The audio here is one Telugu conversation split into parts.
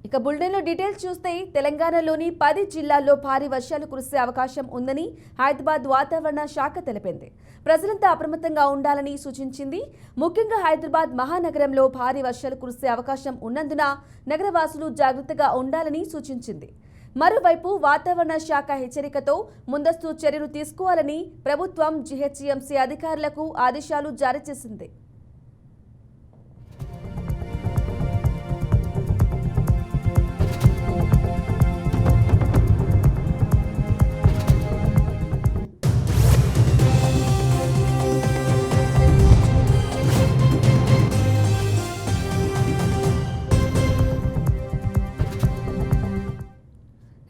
ఇక బులెటిన్లో డీటెయిల్స్ చూస్తే తెలంగాణలోని 10 జిల్లాల్లో భారీ వర్షాలు కురిసే అవకాశం ఉందని హైదరాబాద్ వాతావరణ శాఖ తెలిపింది. ప్రజలంతా అప్రమత్తంగా ఉండాలని సూచించింది. ముఖ్యంగా హైదరాబాద్ మహానగరంలో భారీ వర్షాలు కురిసే అవకాశం ఉన్నందున నగరవాసులు జాగ్రత్తగా ఉండాలని సూచించింది. మరోవైపు వాతావరణ శాఖ హెచ్చరికతో ముందస్తు చర్యలు తీసుకోవాలని ప్రభుత్వం జీహెచ్ఎంసీ అధికారులకు ఆదేశాలు జారీ చేసింది.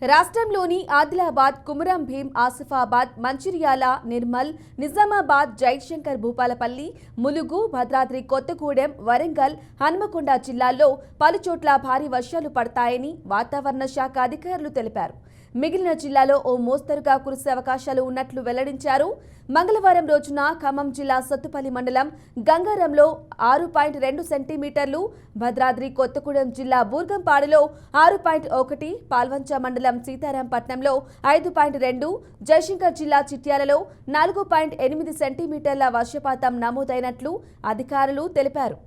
రాష్ట్రంలోని ఆదిలాబాద్, కుమరం భీం, ఆసిఫాబాద్, మంచిర్యాల, నిర్మల్, నిజామాబాద్, జైశంకర్ భూపాలపల్లి, ములుగు, భద్రాద్రి కొత్తగూడెం, వరంగల్, హన్మకొండ జిల్లాల్లో పలుచోట్ల భారీ వర్షాలు పడతాయని వాతావరణ శాఖ అధికారులు తెలిపారు. మిగిలిన జిల్లాలో ఓ మోస్తరుగా కురిసే అవకాశాలు ఉన్నట్లు వెల్లడించారు. మంగళవారం రోజున ఖమ్మం జిల్లా సత్తుపల్లి మండలం గంగారంలో 6.2 సెంటీమీటర్లు, భద్రాద్రి కొత్తగూడెం జిల్లా బూర్గంపాడులో 6.1, పాల్వంచ మండలం సీతారాంపట్నంలో 5.2, జయశంకర్ జిల్లా చిట్యాలలో 4.8 సెంటీమీటర్ల వర్షపాతం నమోదైనట్లు అధికారులు తెలిపారు.